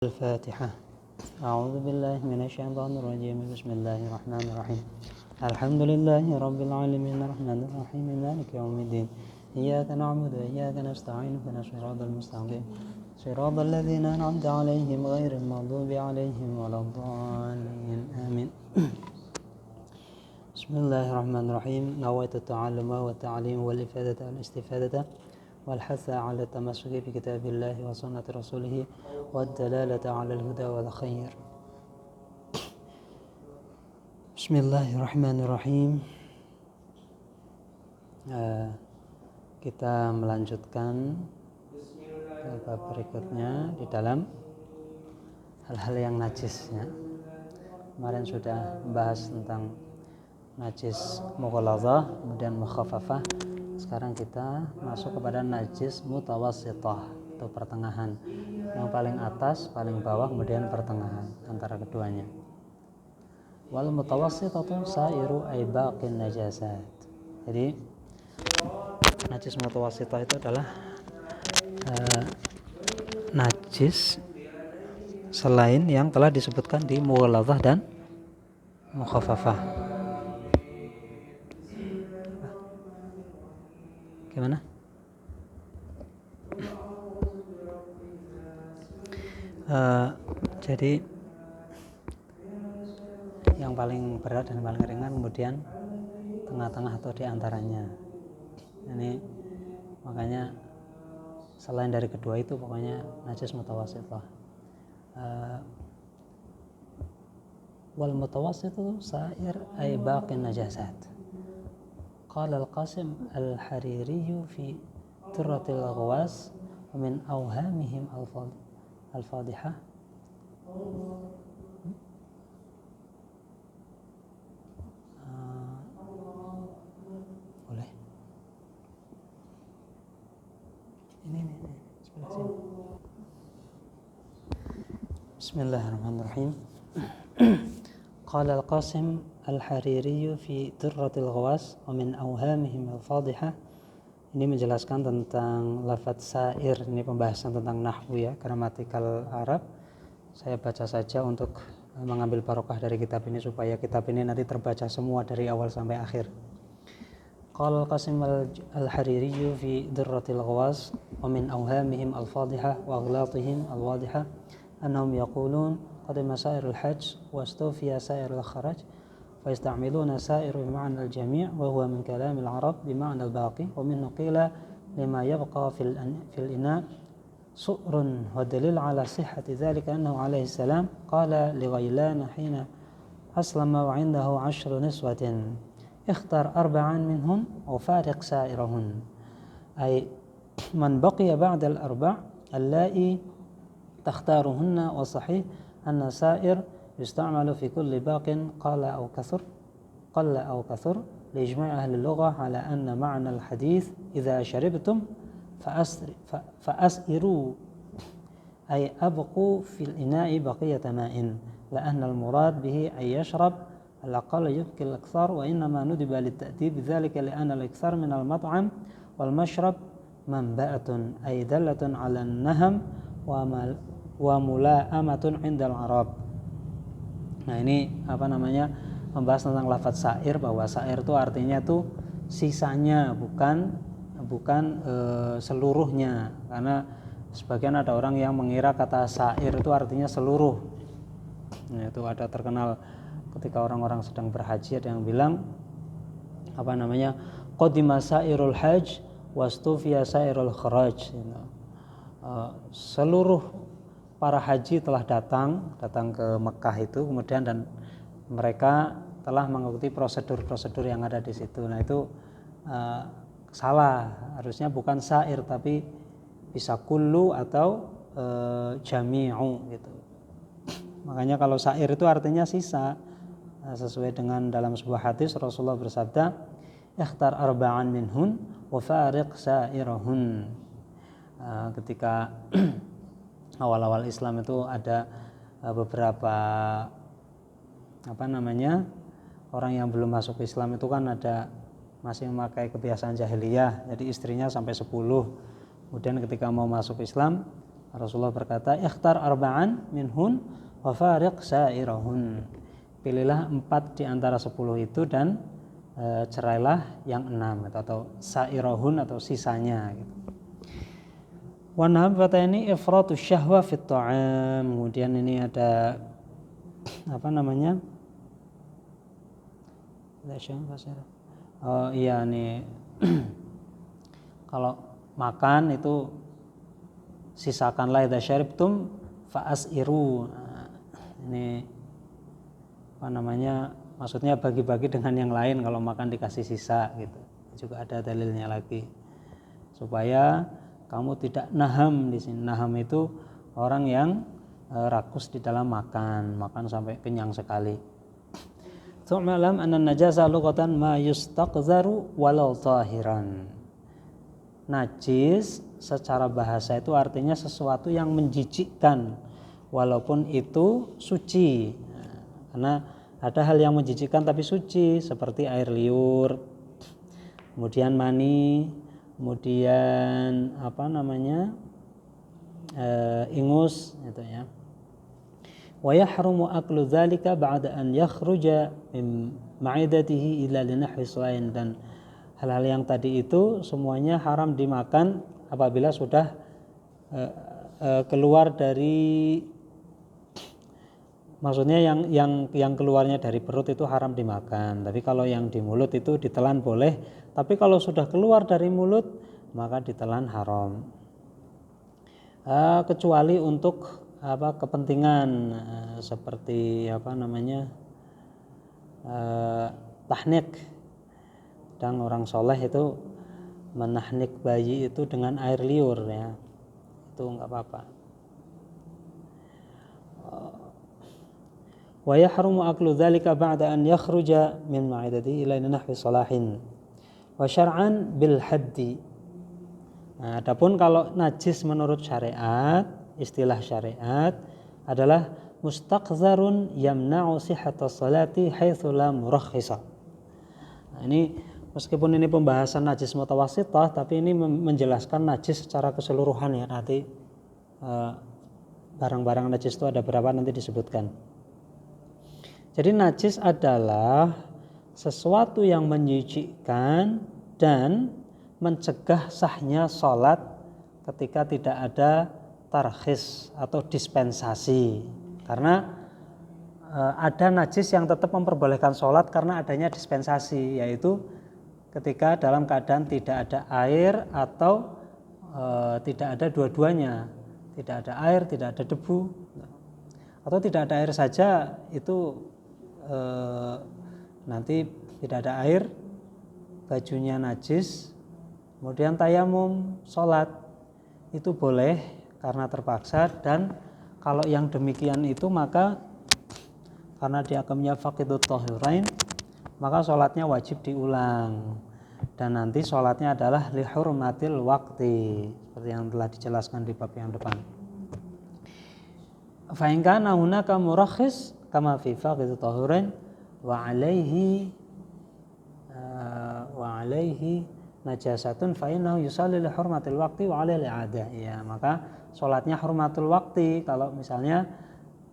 الفاتحة. أعوذ بالله من الشيطان الرجيم. بسم الله الرحمن الرحيم. الحمد لله رب العالمين الرحمن الرحيم مالك يوم الدين. إياك نعبد وإياك نستعين اهدنا الصراط المستقيم صراط الذين أنعمت عليهم غير المغضوب عليهم ولا الضالين آمين. بسم الله الرحمن الرحيم. نويت التعلم والتعليم والإفادة والاستفادة والحث على التمسك بكتاب الله وسنة رسوله والدلالة على الهدى والخير. Bismillahirrahmanirrahim. Kita melanjutkan bab berikutnya di dalam hal-hal yang najis ya. Kemarin sudah membahas tentang najis mughaladzah, kemudian mukhaffafah. Sekarang kita masuk kepada najis mutawassithah atau pertengahan. Yang paling atas, paling bawah, kemudian pertengahan antara keduanya. Wal mutawassithatu sairu aibaqin najasat. Jadi najis mutawassithah itu adalah najis selain yang telah disebutkan di mughaladzah dan mukhaffafah. Gimana? Jadi yang paling berat dan paling ringan, kemudian tengah-tengah atau diantaranya. Ini makanya selain dari kedua itu pokoknya najis mutawassithah. Wal mutawassitu sa'ir ay baqin najasat. Qala al-Qasim al-Hariri fi Turratil Ghawas wa min awhamihim al-fadihah. Boleh? Ini sebelah sini. Bismillahirrahmanirrahim. Qala al-Qasim al-Hariri fi Turratil Ghawas wa min awhamihim al-fadihah. Ini menjelaskan tentang lafadz sa'ir. Ini pembahasan tentang nahwu ya, gramatikal Arab. Saya baca saja untuk mengambil barokah dari kitab ini supaya kitab ini nanti terbaca semua dari awal sampai akhir. Qala al-Qasim al-Hariri fi Turratil Ghawas wa min awhamihim al-fadihah wa aghlāṭihim al-wādihah annahum yaqulun qadima sa'irul hajj wa istufiya sa'irul kharaj فيستعملون سائر بمعنى الجميع وهو من كلام العرب بمعنى الباقي ومنه قيل لما يبقى في الإناء سؤر والدليل على صحة ذلك أنه عليه السلام قال لغيلان حين أسلم وعنده 10 نسوة اختر 4 منهن وفارق سائرهن أي من بقي بعد الأربع اللائي تختارهن وصحيح أن سائر يستعمل في كل باق قل أو كثر لإجماع أهل اللغة على أن معنى الحديث إذا شربتم فأسئروا أي أبقوا في الإناء بقية ماء لأن المراد به أن يشرب الأقل يبقي الأكثر وإنما ندب للتأديب ذلك لأن الأكثر من المطعم والمشرب منبأة أي دلة على النهم وملائمة عند العرب. Nah ini membahas tentang lafadz sa'ir, bahwa sa'ir itu artinya itu sisanya, bukan seluruhnya, karena sebagian ada orang yang mengira kata sa'ir itu artinya seluruh. Nah, itu ada terkenal ketika orang-orang sedang berhaji, ada yang bilang qadima sa'irul hajj wastufiya sa'irul kharaj. Seluruh para haji telah datang ke Mekah itu, kemudian dan mereka telah mengikuti prosedur-prosedur yang ada di situ. Nah itu salah, harusnya bukan sa'ir tapi bisa kullu atau jami'u gitu. Makanya kalau sa'ir itu artinya sisa. Sesuai dengan dalam sebuah hadis Rasulullah bersabda, ikhtar 4 minhun wa fariq sa'irahun. Ketika awal-awal Islam itu ada beberapa orang yang belum masuk Islam itu kan ada masih memakai kebiasaan jahiliyah, jadi istrinya sampai 10. Kemudian ketika mau masuk Islam Rasulullah berkata, ikhtar arba'an minhun wa fariq sa'irahun. Pilihlah 4 di antara 10 itu dan cerailah yang 6 atau sa'irahun atau sisanya gitu. Wa nahab ini ifratus syahwa fit ta'am. Kemudian ini ada apa namanya? Oh iya nih. Kalau makan itu sisakanlah idza syaribtum fa'asiru. Nah, ini apa namanya? Maksudnya bagi-bagi dengan yang lain kalau makan dikasih sisa gitu. Juga ada dalilnya lagi. Supaya kamu tidak naham di sini. Naham itu orang yang rakus di dalam makan sampai kenyang sekali. Tu'malam anna najasa lughatan ma yustaqzaru walau tahiran. Najis secara bahasa itu artinya sesuatu yang menjijikkan walaupun itu suci. Karena ada hal yang menjijikkan tapi suci seperti air liur, kemudian mani, kemudian apa namanya ingus gitu ya. Wa yahrumu aklu dzalika ba'da an yakhruja min ma'idatihi ila linahwi su'ain, dan hal-hal yang tadi itu semuanya haram dimakan apabila sudah keluar dari, maksudnya yang keluarnya dari perut itu haram dimakan. Tapi kalau yang di mulut itu ditelan boleh, tapi kalau sudah keluar dari mulut maka ditelan haram. Kecuali untuk kepentingan seperti apa namanya tahnik, dan orang soleh itu menahnik bayi itu dengan air liur ya, itu enggak apa-apa. Wa yahrumu aklu dzalika ba'da an yakhruja min ma'idatihi ila nahwi salahin wa syar'an bil haddi. Nah, adapun kalau najis menurut syariat, istilah syariat adalah mustaqzarun yamna'u sihhatas salati haitsu la murakhisa. Nah, ini meskipun ini pembahasan najis mutawassithah, tapi ini menjelaskan najis secara keseluruhan ya. Nanti barang-barang najis itu ada berapa nanti disebutkan. Jadi najis adalah sesuatu yang menyucikan dan mencegah sahnya sholat ketika tidak ada tarkhis atau dispensasi. Karena ada najis yang tetap memperbolehkan sholat karena adanya dispensasi, yaitu ketika dalam keadaan tidak ada air atau tidak ada dua-duanya, tidak ada air, tidak ada debu, atau tidak ada air saja, itu nanti tidak ada air, bajunya najis, kemudian tayamum sholat, itu boleh karena terpaksa. Dan kalau yang demikian itu maka karena diakamnya faqidut tahirain, maka sholatnya wajib diulang, dan nanti sholatnya adalah lihurmatil waqti, seperti yang telah dijelaskan di bab yang depan. Fa in kana hunaka murakhis kama fi faqidut tahirain wa alaihi najasatun fa innahu yusalli li hurmatil waqti wa alaihi i'adah. Ya, maka sholatnya hurmatul waqti kalau misalnya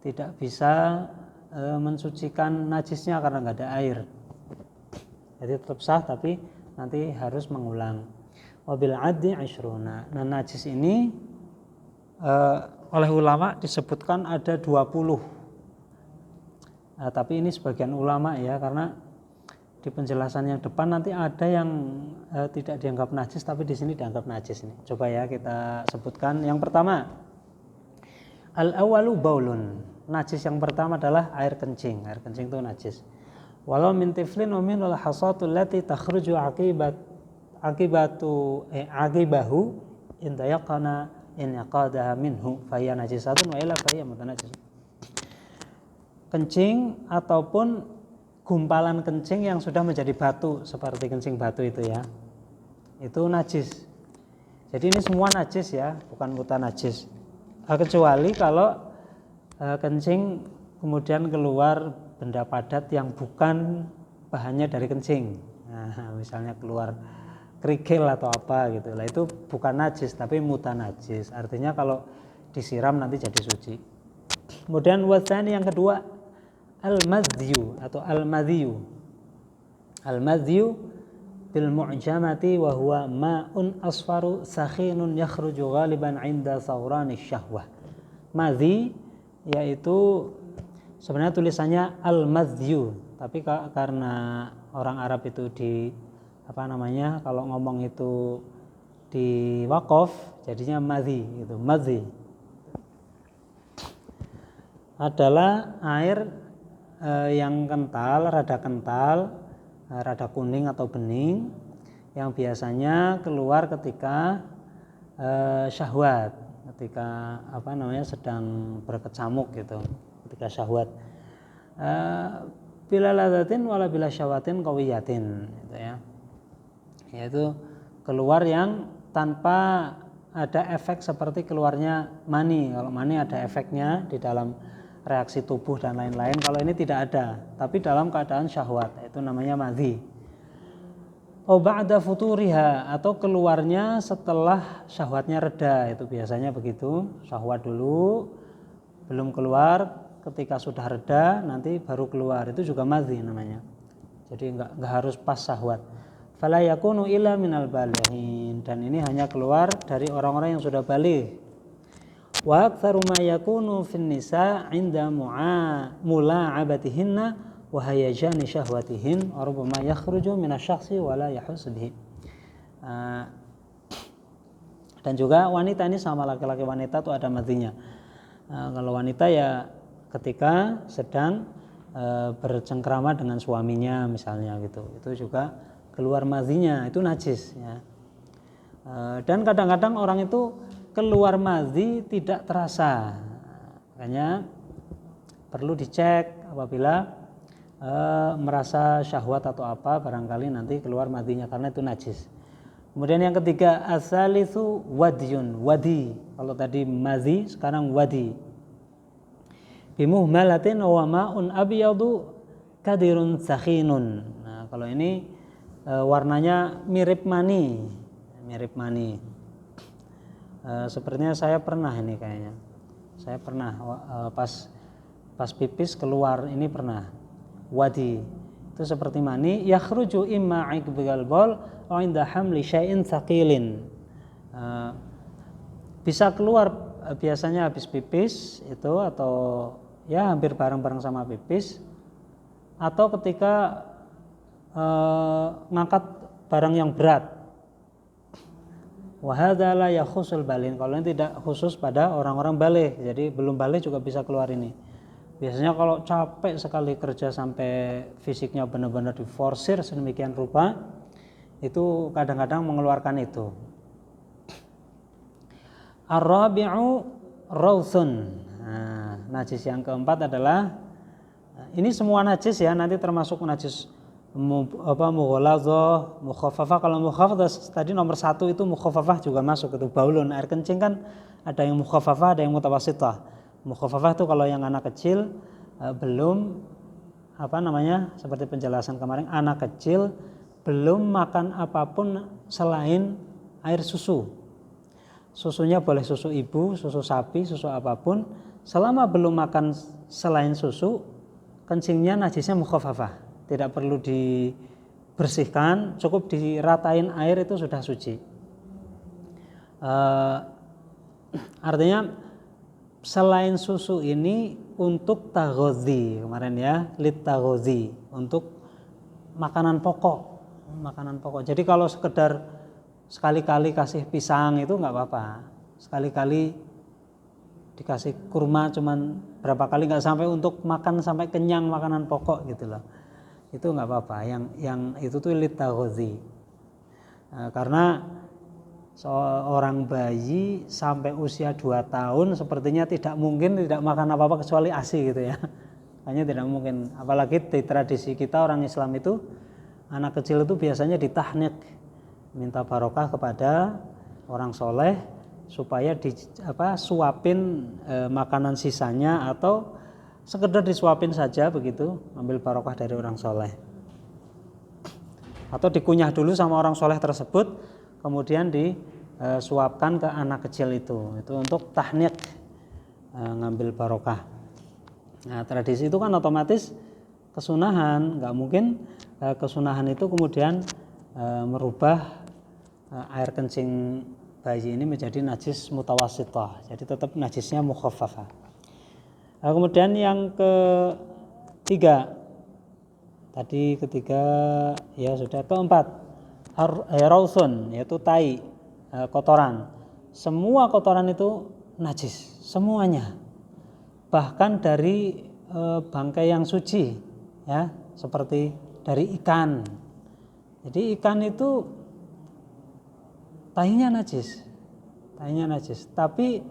tidak bisa mensucikan najisnya karena enggak ada air. Jadi tetap sah tapi nanti harus mengulang. Wabil addi asyruna. Nah, najis ini oleh ulama disebutkan ada 20. Tapi ini sebagian ulama ya, karena di penjelasan yang depan nanti ada yang tidak dianggap najis tapi di sini dianggap najis. Ini coba ya kita sebutkan. Yang pertama, al-awwalu baulun. Najis yang pertama adalah air kencing. Air kencing itu najis. Walau min tiflin wa min al-hasatul lati takhruju aqibahu in tayaqana in yaqadaha minhu fa hiya najisatun wa illa fa hiya mutanajjis. Kencing ataupun gumpalan kencing yang sudah menjadi batu seperti kencing batu itu ya, itu najis. Jadi ini semua najis ya, bukan mutanajjis. Kecuali kalau kencing kemudian keluar benda padat yang bukan bahannya dari kencing. Nah, misalnya keluar kerikil atau apa gitu. Lah itu bukan najis tapi mutanajjis. Artinya kalau disiram nanti jadi suci. Kemudian watsani yang kedua al-madhyu atau al-madhyu. Al-madhyu bil mu'jamati wa huwa ma'un asfaru sakhinun yakhruju ghaliban 'inda thawrani syahwah. Madhi yaitu sebenarnya tulisannya al-madhyu, tapi karena orang Arab itu kalau ngomong itu di waqaf jadinya madhi gitu. Madhi adalah air yang kental, rada kuning atau bening yang biasanya keluar ketika syahwat, ketika sedang berkecamuk gitu, ketika syahwat. Bila ladatin wala bila syahwatin qawiyatin gitu ya. Yaitu keluar yang tanpa ada efek seperti keluarnya mani. Kalau mani ada efeknya di dalam reaksi tubuh dan lain-lain, kalau ini tidak ada, tapi dalam keadaan syahwat, itu namanya madhi. Ba'da futuriha, atau keluarnya setelah syahwatnya reda, itu biasanya begitu, syahwat dulu belum keluar, ketika sudah reda nanti baru keluar, itu juga madhi namanya. Jadi enggak harus pas syahwat. Fala yakunu illa minal balighin, dan ini hanya keluar dari orang-orang yang sudah baligh. Wa aktsaru ma yakunu fin nisa 'inda mula'abatihinna wa hayajani syahwatihin wa rubbama yakhruju minasy-syakhsi wa la yahus bihi. Dan juga wanita ini sama laki-laki wanita itu ada madhinya. Kalau wanita ya ketika sedang bercengkrama dengan suaminya misalnya gitu, itu juga keluar madhinya, itu najis ya. Dan kadang-kadang orang itu keluar madhi tidak terasa, makanya perlu dicek apabila merasa syahwat atau apa, barangkali nanti keluar madhinya karena itu najis. Kemudian yang ketiga asalitsu wadyun, wadi. Kalau tadi madhi, sekarang wadi. Bimuhmalatin wa ma'un abyadu kadirun sakhinun. Nah, kalau ini warnanya mirip mani. Sepertinya saya pernah ini kayaknya. Saya pernah pas pipis keluar ini pernah. Wadi itu seperti mani, yakhruju imma 'iqbal baul aw 'inda hamli syai'in tsaqilin. Bisa keluar biasanya habis pipis itu, atau ya hampir bareng-bareng sama pipis, atau ketika ngangkat barang yang berat. Wa hadza la yakhusul balin, kalau ini tidak khusus pada orang-orang baligh, jadi belum baligh juga bisa keluar ini. Biasanya kalau capek sekali kerja sampai fisiknya benar-benar diforsir sedemikian rupa, itu kadang-kadang mengeluarkan itu. Ar-rabi'u rawthun. Nah, najis yang keempat adalah, ini semua najis ya, nanti termasuk najis mughaladzah, mukhaffafah. Kalau mukhaffafah tadi nomor 1 itu mukhaffafah juga masuk, itu baulun, air kencing kan ada yang mukhaffafah, ada yang mutawassithah. Mukhaffafah itu kalau yang anak kecil belum seperti penjelasan kemarin, anak kecil belum makan apapun selain air susu. Susunya boleh susu ibu, susu sapi, susu apapun, selama belum makan selain susu, kencingnya najisnya mukhaffafah. Tidak perlu dibersihkan, cukup diratain air itu sudah suci. Artinya selain susu ini untuk taghodhi kemarin ya, lit taghodhi, untuk makanan pokok. Jadi kalau sekedar sekali-kali kasih pisang itu nggak apa-apa, sekali-kali dikasih kurma cuman berapa kali, nggak sampai untuk makan sampai kenyang makanan pokok gitu loh. Itu nggak apa-apa, yang itu tuh lit taghodhi. Karena seorang bayi sampai usia 2 tahun sepertinya tidak mungkin tidak makan apa-apa kecuali ASI gitu ya. Hanya tidak mungkin, apalagi di tradisi kita orang Islam itu, anak kecil itu biasanya ditahnik, minta barokah kepada orang soleh supaya suapin makanan sisanya, atau sekedar disuapin saja begitu, ambil barokah dari orang soleh, atau dikunyah dulu sama orang soleh tersebut, kemudian disuapkan ke anak kecil itu untuk tahnik, ngambil barokah. Nah, tradisi itu kan otomatis kesunahan, nggak mungkin kesunahan itu kemudian merubah air kencing bayi ini menjadi najis mutawasithah, jadi tetap najisnya mukhaffafah. Kemudian yang ketiga ya sudah. Keempat, rausun, yaitu tai, kotoran. Semua kotoran itu najis, semuanya, bahkan dari bangkai yang suci, ya, seperti dari ikan. Jadi ikan itu tainya najis, tapi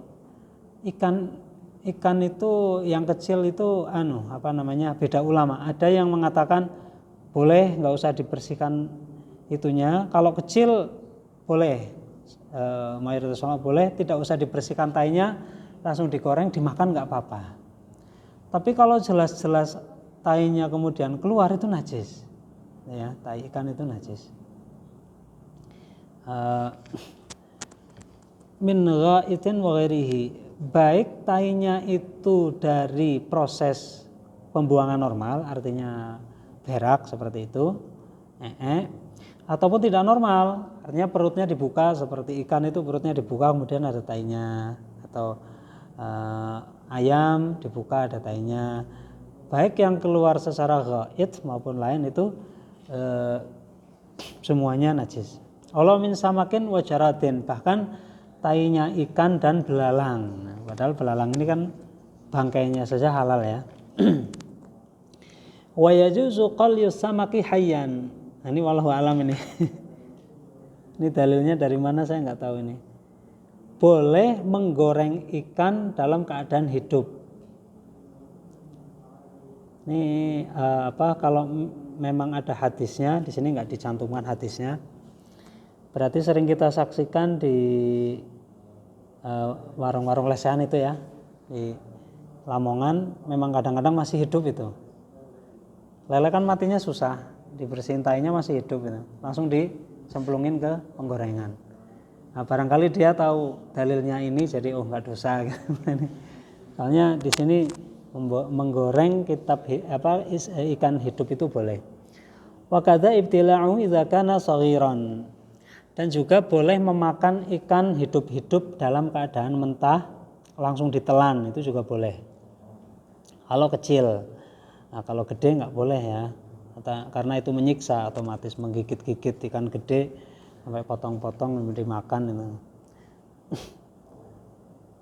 ikan itu yang kecil itu beda ulama. Ada yang mengatakan boleh, nggak usah dibersihkan itunya. Kalau kecil boleh, mayoritas ulama boleh, tidak usah dibersihkan tainya, langsung digoreng dimakan nggak apa-apa. Tapi kalau jelas-jelas tainya kemudian keluar, itu najis, ya, tai ikan itu najis. Min ghaitin wa ghairihi, baik tainya itu dari proses pembuangan normal, artinya berak seperti itu, ataupun tidak normal, artinya perutnya dibuka seperti ikan itu, perutnya dibuka kemudian ada tainya, atau ayam dibuka ada tainya. Baik yang keluar secara ghaid maupun lain itu semuanya najis. Allah min samakin wa jaratin, bahkan tainya ikan dan belalang. Nah, padahal belalang ini kan bangkainya saja halal, ya. Wa yajuzu qalyus samaki hayyan. Nah, ini wallahu alam ini. Ini dalilnya dari mana saya nggak tahu ini. Boleh menggoreng ikan dalam keadaan hidup. Ini kalau memang ada hadisnya, di sini nggak dicantumkan hadisnya. Berarti sering kita saksikan di warung-warung lesehan itu, ya, di Lamongan, memang kadang-kadang masih hidup itu. Lele kan matinya susah, dibersihin tainya masih hidup gitu. Langsung disemplungin ke penggorengan. Nah, barangkali dia tahu dalilnya ini, jadi nggak dosa gitu. Soalnya di sini menggoreng ikan hidup itu boleh. Wa kadza ibtila'u idza kana saghiran. Dan juga boleh memakan ikan hidup-hidup dalam keadaan mentah, langsung ditelan, itu juga boleh. Kalau kecil. Nah, kalau gede nggak boleh, ya. Karena itu menyiksa, otomatis menggigit-gigit ikan gede sampai potong-potong dimakan itu.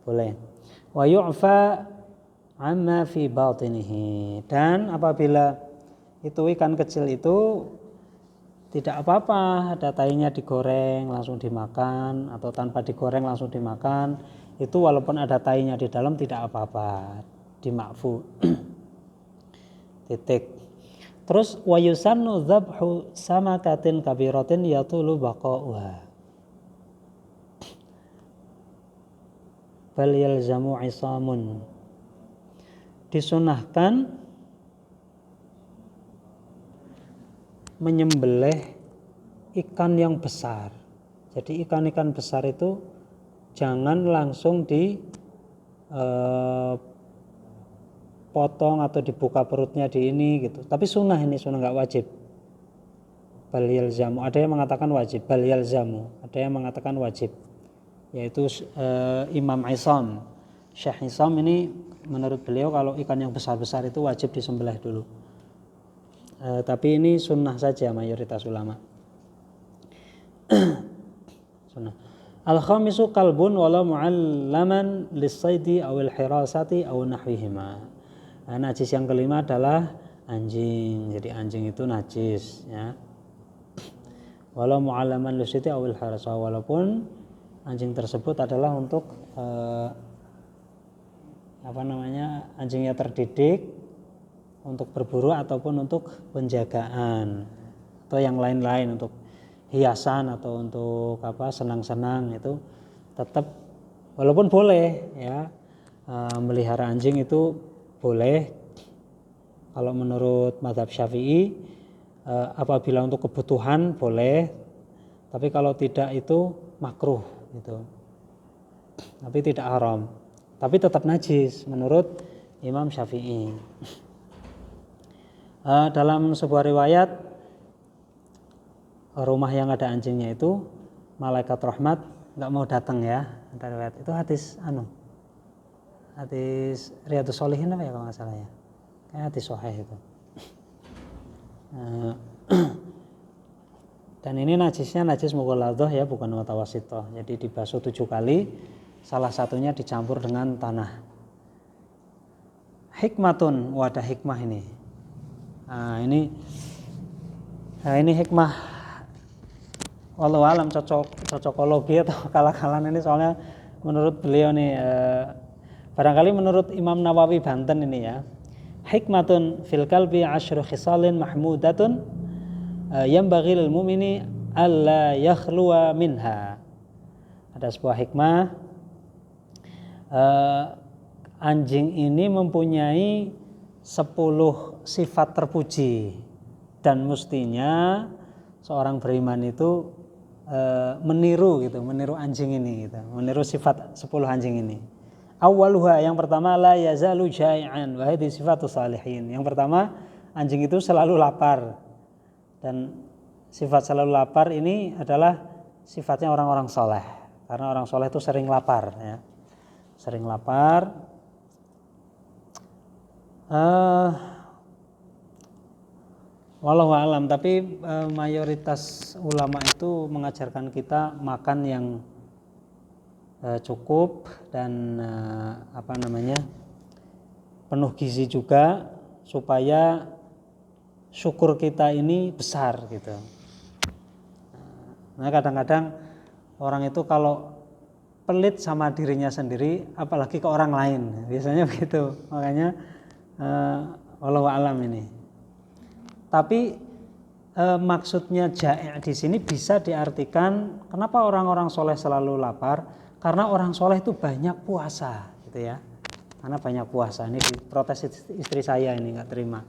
Boleh. Wa yu'fa amma fi batinihi. Dan apabila itu ikan kecil itu tidak apa-apa, ada tainya digoreng langsung dimakan, atau tanpa digoreng langsung dimakan, itu walaupun ada tainya di dalam tidak apa-apa, dimakfu. Titik. Terus wa yusannu dzabhu samakatin kabiratin yatulu baqa'uha. Bal yalzamu isamun. Disunahkan menyembelih ikan yang besar. Jadi ikan-ikan besar itu jangan langsung potong atau dibuka perutnya di ini gitu. Tapi sunnah, ini sunnah, nggak wajib. Bal yalzamu, ada yang mengatakan wajib. Bal yalzamu, ada yang mengatakan wajib. Yaitu Imam Isam, Syekh Isam ini menurut beliau kalau ikan yang besar-besar itu wajib disembelih dulu. Tapi ini sunnah saja mayoritas ulama. Sunnah. Al-khamisu kalbun wala mu'allaman lis-saidi awil hirasati aw nahwihima. Najis yang kelima adalah anjing. Jadi anjing itu najis, ya. Wala mu'allaman lis-saidi awil hirasati, walaupun anjing tersebut adalah untuk anjingnya terdidik untuk berburu ataupun untuk penjagaan atau yang lain-lain, untuk hiasan atau untuk senang-senang, itu tetap walaupun boleh, ya, melihara anjing itu boleh kalau menurut mazhab Syafi'i. Apabila untuk kebutuhan boleh, tapi kalau tidak itu makruh gitu, tapi tidak haram. tapi tetap najis menurut Imam Syafi'i. Dalam sebuah riwayat, rumah yang ada anjingnya itu malaikat rahmat nggak mau datang ya. Ada riwayat itu hadis Riyadhus Shalihin apa ya kalau nggak salah ya, kayak hadis sahih itu. Dan ini najisnya najis mughalladhah ya, bukan mutawassithah. Jadi dibasuh 7 kali, salah satunya dicampur dengan tanah. Hikmatun, ada hikmah ini. Ini hikmah wallahu alam, cocokologi atau akal-akalan ini, soalnya menurut beliau nih barangkali menurut Imam Nawawi Banten ini ya. Hikmatun fil kalbi 10 khisalin mahmudatun yanbaghi lil mu'mini alla yakhluwa minha. Ada sebuah hikmah, anjing ini mempunyai 10 sifat terpuji, dan mestinya seorang beriman itu meniru anjing ini gitu, meniru sifat 10 anjing ini. Awwaluha, yang pertama, la yazalu jai'an wa hadhihi sifatus salihin. Yang pertama, anjing itu selalu lapar, dan sifat selalu lapar ini adalah sifatnya orang-orang soleh, karena orang soleh itu sering lapar ya, sering lapar. Wallahu alam, tapi mayoritas ulama itu mengajarkan kita makan yang cukup dan penuh gizi juga, supaya syukur kita ini besar gitu. Nah, kadang-kadang orang itu kalau pelit sama dirinya sendiri, apalagi ke orang lain, biasanya begitu. Makanya wallahu alam ini. Tapi maksudnya jai' di sini bisa diartikan, kenapa orang-orang soleh selalu lapar? Karena orang soleh itu banyak puasa, gitu ya. Karena banyak puasa. Ini protes istri saya ini nggak terima.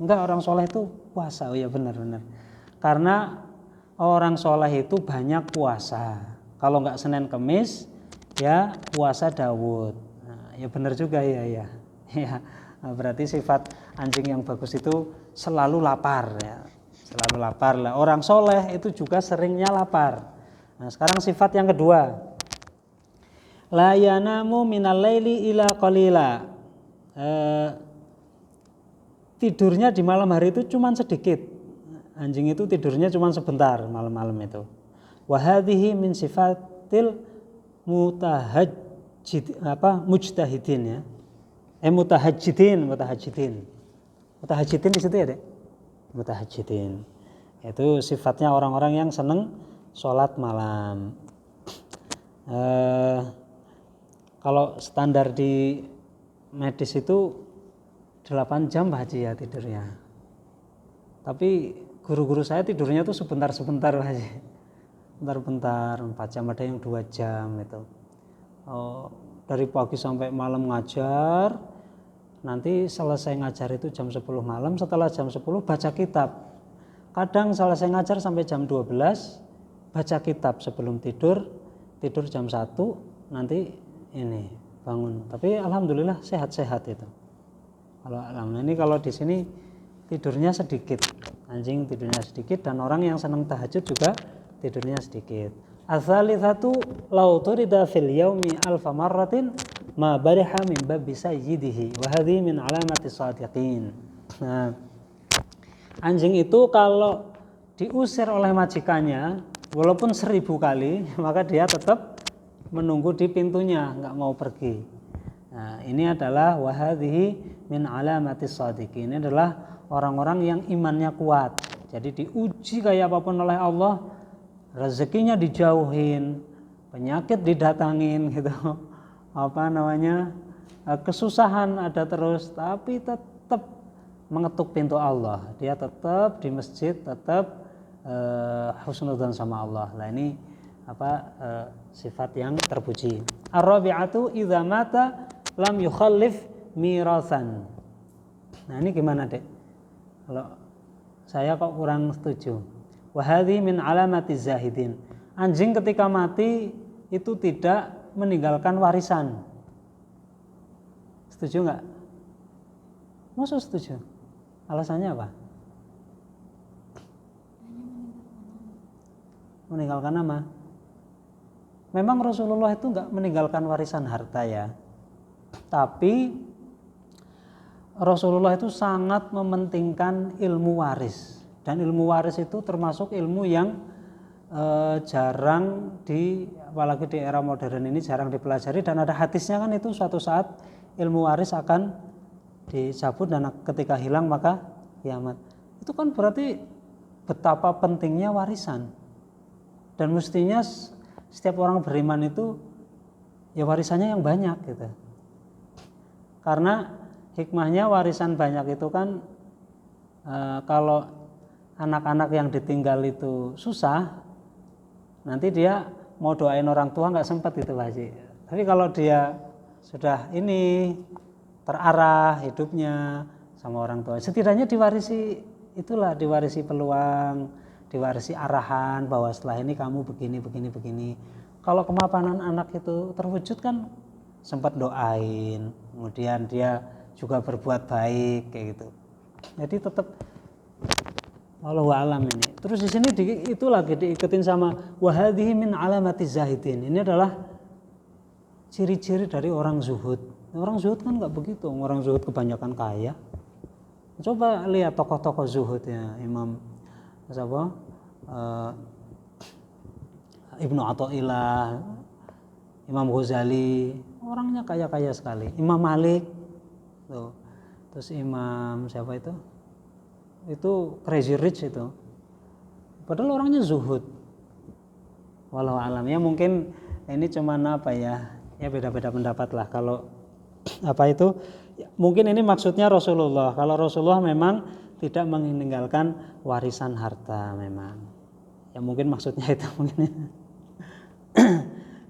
Enggak, orang soleh itu puasa. Oh ya, benar-benar. Karena orang soleh itu banyak puasa. Kalau nggak Senin Kemis, ya puasa Daud. Nah, ya benar juga ya. Ya, berarti sifat anjing yang bagus itu selalu lapar ya. Selalu lapar lah. Orang soleh itu juga seringnya lapar. Nah, sekarang sifat yang kedua. La yanamu minal laili ila qalila. Tidurnya di malam hari itu cuma sedikit. Anjing itu tidurnya cuma sebentar malam-malam itu. Wa hadhihi min sifatil mujtahidin ya. Mutahajjidin di situ ya, Dek. Mutahajjidin. Itu sifatnya orang-orang yang senang sholat malam. Kalau standar di medis itu 8 jam Pak Haji ya tidurnya. Tapi guru-guru saya tidurnya tuh sebentar-sebentar Pak Haji. Bentar-bentar, 4 jam, ada yang 2 jam itu. Dari pagi sampai malam ngajar, nanti selesai ngajar itu jam 10 malam, setelah jam 10 baca kitab. Kadang selesai ngajar sampai jam 12, baca kitab sebelum tidur jam 1, nanti ini bangun. Tapi alhamdulillah sehat-sehat itu. Kalau di sini tidurnya sedikit, anjing tidurnya sedikit, dan orang yang senang tahajud juga tidurnya sedikit. Ats-tsalitsatu law turida fil yaumi alfa marratin ma bariha min babi sayyidihi wa hadhihi min alamati shadiqin. Nah, anjing itu kalau diusir oleh majikannya walaupun 1000 kali, maka dia tetap menunggu di pintunya, nggak mau pergi. Nah, ini adalah wahadhihi min alamati shadiqin. Ini adalah orang-orang yang imannya kuat. Jadi diuji kayak apapun oleh Allah, rezekinya dijauhin, penyakit didatangin gitu. Kesusahan ada terus, tapi tetap mengetuk pintu Allah. Dia tetap di masjid, tetap husnudzan sama Allah. Nah, ini sifat yang terpuji. Ar-rabi'atu idza mata lam yukhallif mirasan. Nah, ini gimana, Dek? Kalau saya kok kurang setuju. Wa hadhi min alamati zahidin. Anjing ketika mati itu tidak meninggalkan warisan. Setuju nggak? Masa setuju? Alasannya apa? Meninggalkan nama. Memang Rasulullah itu nggak meninggalkan warisan harta ya. Tapi Rasulullah itu sangat mementingkan ilmu waris. Dan ilmu waris itu termasuk ilmu yang jarang apalagi di era modern ini jarang dipelajari, dan ada hadisnya kan itu suatu saat ilmu waris akan dicabut dan ketika hilang maka kiamat. Itu kan berarti betapa pentingnya warisan, dan mestinya setiap orang beriman itu ya warisannya yang banyak gitu, karena hikmahnya warisan banyak itu kan kalau anak-anak yang ditinggal itu susah, nanti dia mau doain orang tua nggak sempat gitu Pak Haji. Tapi kalau dia sudah ini terarah hidupnya sama orang tua, setidaknya diwarisi peluang, diwarisi arahan bahwa setelah ini kamu begini. Kalau kemapanan anak itu terwujud kan sempat doain, kemudian dia juga berbuat baik kayak gitu. Jadi tetap Allahu a'lam ini. Terus di sini itu lagi diikutin sama wahadhihi min alamati zahidin. Ini adalah ciri-ciri dari orang zuhud. Orang zuhud kan nggak begitu. Orang zuhud kebanyakan kaya. Coba lihat tokoh-tokoh zuhud ya, Imam siapa? Ibnu Athaillah, Imam Ghazali, orangnya kaya-kaya sekali. Imam Malik, tuh. Terus Imam siapa itu? Itu crazy rich itu. Padahal orangnya zuhud. Walau alam ya, mungkin ini cuma apa ya beda-beda pendapat lah. Kalau apa itu mungkin ini maksudnya Rasulullah. Kalau Rasulullah memang tidak meninggalkan warisan harta memang. Ya mungkin maksudnya itu mungkin.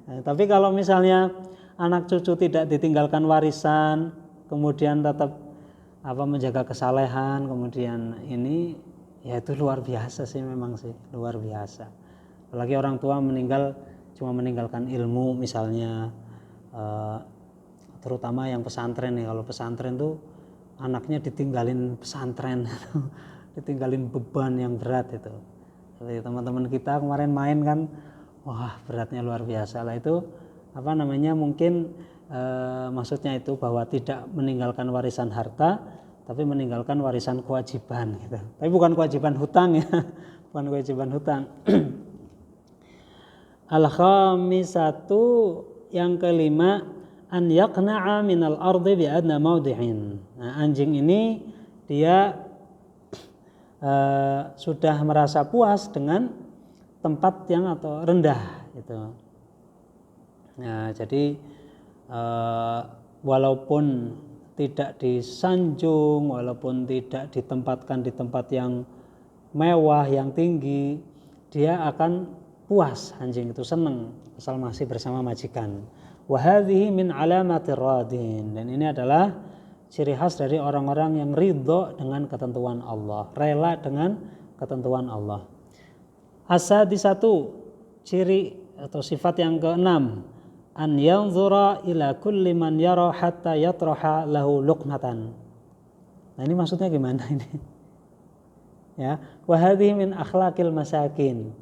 Nah, tapi kalau misalnya anak cucu tidak ditinggalkan warisan, kemudian tetap menjaga kesalehan, kemudian ini ya itu luar biasa sih, memang sih luar biasa. Apalagi orang tua cuma meninggalkan ilmu misalnya, terutama yang pesantren nih. Kalau pesantren tuh anaknya ditinggalin pesantren ditinggalin beban yang berat itu. Jadi teman-teman kita kemarin main kan, wah beratnya luar biasa lah itu. Mungkin maksudnya itu bahwa tidak meninggalkan warisan harta, tapi meninggalkan warisan kewajiban gitu. Tapi bukan kewajiban hutang ya, bukan kewajiban hutang. Al-khamisatu, yang kelima, an yaqna'a minal ardi bi adna mawdi'in. Nah, anjing ini dia sudah merasa puas dengan tempat yang atau rendah gitu. Nah, jadi walaupun tidak disanjung, walaupun tidak ditempatkan di tempat yang mewah, yang tinggi, dia akan puas, anjing itu senang asal masih bersama majikan. Wa hadhihi min alamatir radin, dan ini adalah ciri khas dari orang-orang yang ridho dengan ketentuan Allah, rela dengan ketentuan Allah. As-sadisatu, ciri atau sifat yang keenam, an yanzura ila kulli man yara hatta yatraha lahu luqmatan. Nah, ini maksudnya gimana ini? Ya, wa hadhihi min akhlaqil masakin.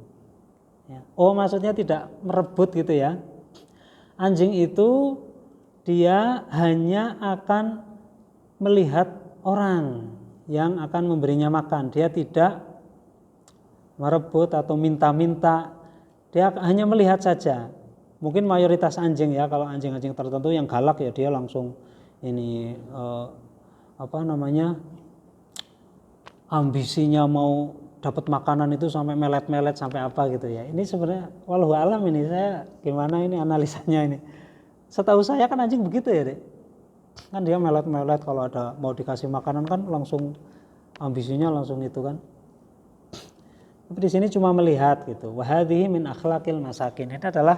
Ya. Oh, maksudnya tidak merebut gitu ya. Anjing itu dia hanya akan melihat orang yang akan memberinya makan. Dia tidak merebut atau minta-minta. Dia hanya melihat saja. Mungkin mayoritas anjing ya, kalau anjing-anjing tertentu yang galak ya dia langsung ini ambisinya mau dapat makanan itu sampai melet-melet sampai apa gitu ya. Ini sebenarnya wallahu alam, ini saya gimana ini analisanya ini. Setahu saya kan anjing begitu ya, Dek. Kan dia melet-melet kalau ada mau dikasih makanan kan langsung ambisinya langsung itu kan. Tapi di sini cuma melihat gitu. Wa hadhihi min akhlaqil masakin. Ini adalah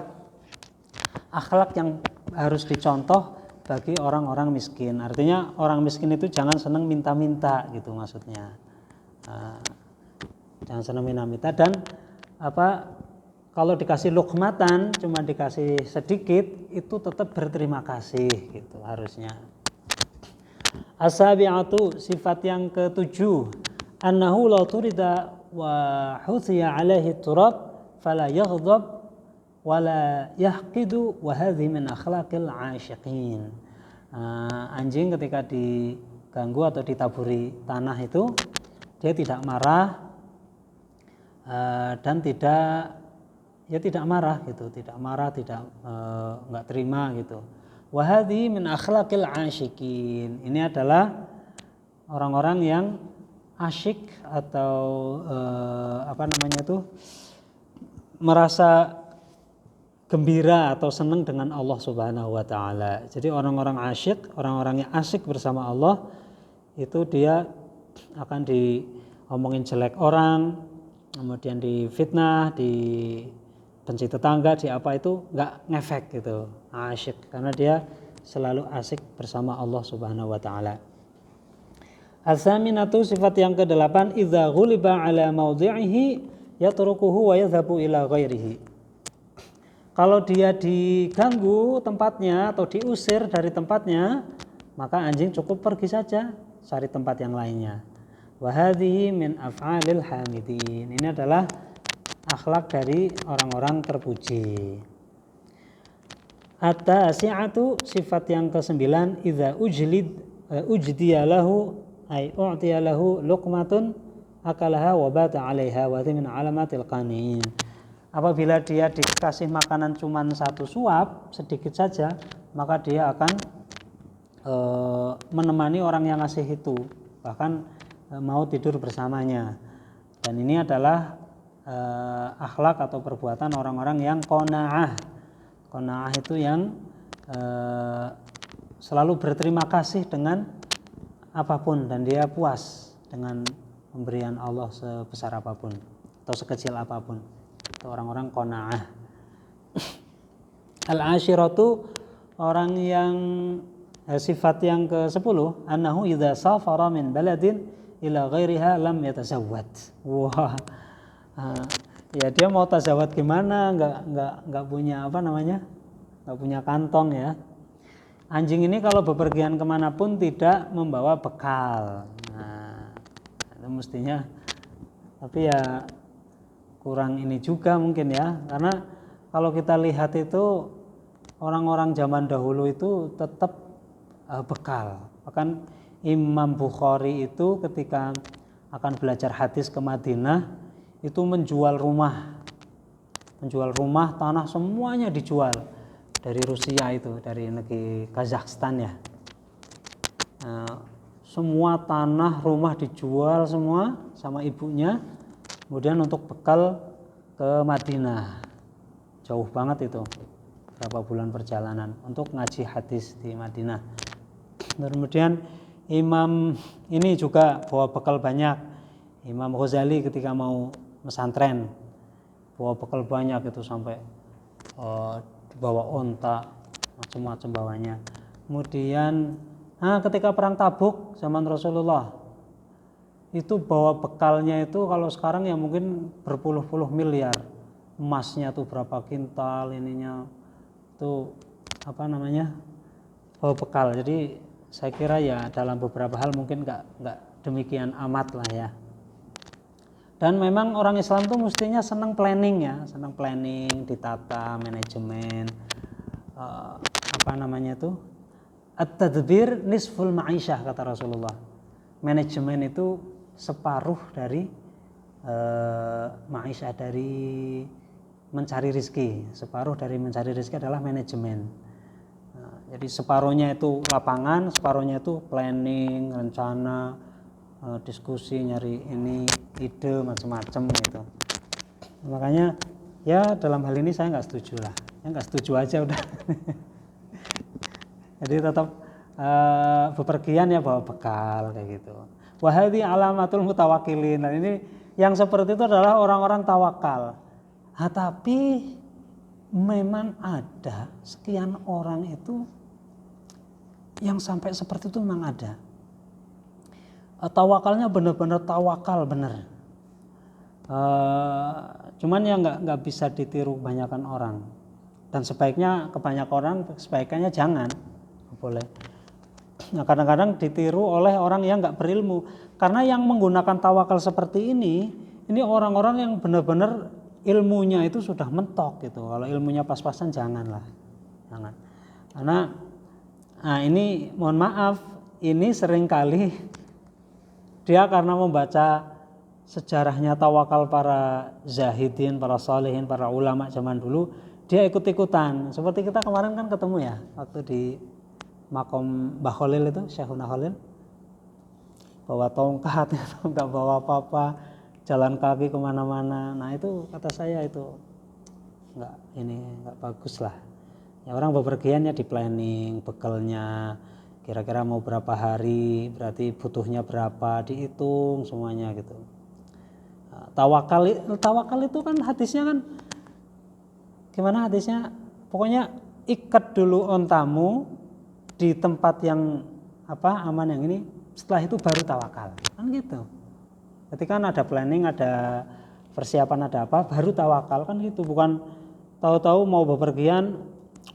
akhlak yang harus dicontoh bagi orang-orang miskin. Artinya orang miskin itu jangan senang minta-minta gitu maksudnya. Jangan senang minta-minta, dan kalau dikasih luqmatan cuma dikasih sedikit itu tetap berterima kasih gitu harusnya. As-sabi'atu, sifat yang ketujuh, annahu law turida wa huthiya alaihi turab fala yaghdab wala yahqidu wa hadhi min akhlaqil asyiqin. Anjing ketika diganggu atau ditaburi tanah itu dia tidak marah dan tidak marah gitu, tidak marah, tidak enggak terima gitu. Wa hadhi min akhlaqil asyiqin. Ini adalah orang-orang yang asyik atau merasa gembira atau senang dengan Allah Subhanahu wa taala. Jadi orang-orang asyik, orang-orang yang asyik bersama Allah itu dia akan diomongin jelek orang, kemudian difitnah, benci tetangga, di apa itu enggak ngefek gitu. Asyik karena dia selalu asyik bersama Allah Subhanahu wa taala. As-saminatu, sifat yang ke-8, idza ghuliba ala mawdhi'ihi yatrukuhu wa yadhhabu ila ghairihi. Kalau dia diganggu tempatnya atau diusir dari tempatnya, maka anjing cukup pergi saja cari tempat yang lainnya. Wa hadhihi min af'alil hamidin. Ini adalah akhlak dari orang-orang terpuji. At-tasi'atu, sifat yang ke-9, idza ujdiya lahu ay u'tiya lahu luqmatun akalaha wa bata 'alaiha wa min alamatil qaniin. Apabila dia dikasih makanan cuman satu suap sedikit saja, maka dia akan menemani orang yang ngasih itu, bahkan mau tidur bersamanya. Dan ini adalah akhlak atau perbuatan orang-orang yang qanaah. Qanaah itu yang selalu berterima kasih dengan apapun dan dia puas dengan pemberian Allah sebesar apapun atau sekecil apapun. Itu orang-orang qanaah. Al-ashiratu, orang yang sifat yang ke-10, annahu idza safara min baladin ila ghairiha lam yatazawwad. Wah. Ya dia mau tazawwad gimana, enggak punya enggak punya kantong ya. Anjing ini kalau bepergian kemanapun tidak membawa bekal. Nah, itu mestinya, tapi ya kurang ini juga mungkin ya, karena kalau kita lihat itu orang-orang zaman dahulu itu tetap bekal. Bahkan Imam Bukhari itu ketika akan belajar hadis ke Madinah itu menjual rumah, tanah semuanya dijual. Dari Rusia itu, dari negeri Kazakhstan ya. Semua tanah, rumah dijual semua sama ibunya. Kemudian untuk bekal ke Madinah. Jauh banget itu. Berapa bulan perjalanan untuk ngaji hadis di Madinah. Kemudian Imam ini juga bawa bekal banyak. Imam Ghazali ketika mau pesantren bawa bekal banyak itu sampai bawa onta, macam-macam bawanya. Kemudian ketika perang Tabuk zaman Rasulullah itu bawa bekalnya itu kalau sekarang ya mungkin berpuluh-puluh miliar. Emasnya tuh berapa kintal, ininya itu bawa bekal. Jadi saya kira ya dalam beberapa hal mungkin enggak demikian amat lah ya. Dan memang orang Islam tuh mestinya senang planning ya, senang planning, ditata, manajemen, at-tadbir nisful ma'isyah kata Rasulullah. Manajemen itu separuh dari ma'isyah, dari mencari rezeki. Separuh dari mencari rezeki adalah manajemen. Jadi separuhnya itu lapangan, separuhnya itu planning, rencana, diskusi, nyari ini ide macam-macam gitu. Makanya ya dalam hal ini saya nggak setuju lah, nggak setuju aja udah. Jadi tetap bepergian ya bawa bekal kayak gitu. Wahai alamatul mutawakkilin. Nah, ini yang seperti itu adalah orang-orang tawakal. Tapi memang ada sekian orang itu yang sampai seperti itu memang ada. Tawakalnya benar-benar tawakal benar. Cuman ya nggak bisa ditiru kebanyakan orang. Dan sebaiknya kebanyakan orang sebaiknya jangan, boleh. Nah, kadang-kadang ditiru oleh orang yang nggak berilmu, karena yang menggunakan tawakal seperti ini orang-orang yang benar-benar ilmunya itu sudah mentok gitu. Kalau ilmunya pas-pasan janganlah, jangan. Karena ini mohon maaf, ini seringkali dia karena membaca sejarahnya tawakal para zahidin, para salihin, para ulama zaman dulu, dia ikut-ikutan. Seperti kita kemarin kan ketemu ya waktu di makom Mbah Khalil itu, Syekhuna Khalil, bawa tongkat, nggak bawa apa-apa, jalan kaki kemana-mana. Nah itu kata saya itu nggak bagus lah. Ya orang bepergian ya di planning bekalnya, kira-kira mau berapa hari, berarti butuhnya berapa, dihitung semuanya gitu. Nah, tawakal itu kan hadisnya kan gimana hadisnya? Pokoknya ikat dulu ontamu di tempat yang aman yang ini, setelah itu baru tawakal, kan gitu. Ketika ada planning, ada persiapan, ada apa, baru tawakal, kan gitu. Bukan tahu-tahu mau bepergian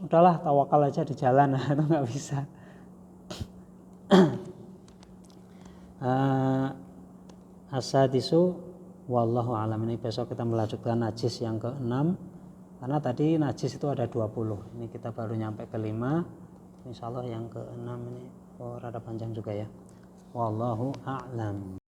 udahlah tawakal aja di jalan, itu nggak bisa. Asadisu wallahu alam. Ini besok kita melanjutkan najis yang ke-6, karena tadi najis itu ada 20, ini kita baru nyampe ke-5. Insyaallah yang ke-6 ini rada panjang juga ya. Wallahu a'lam.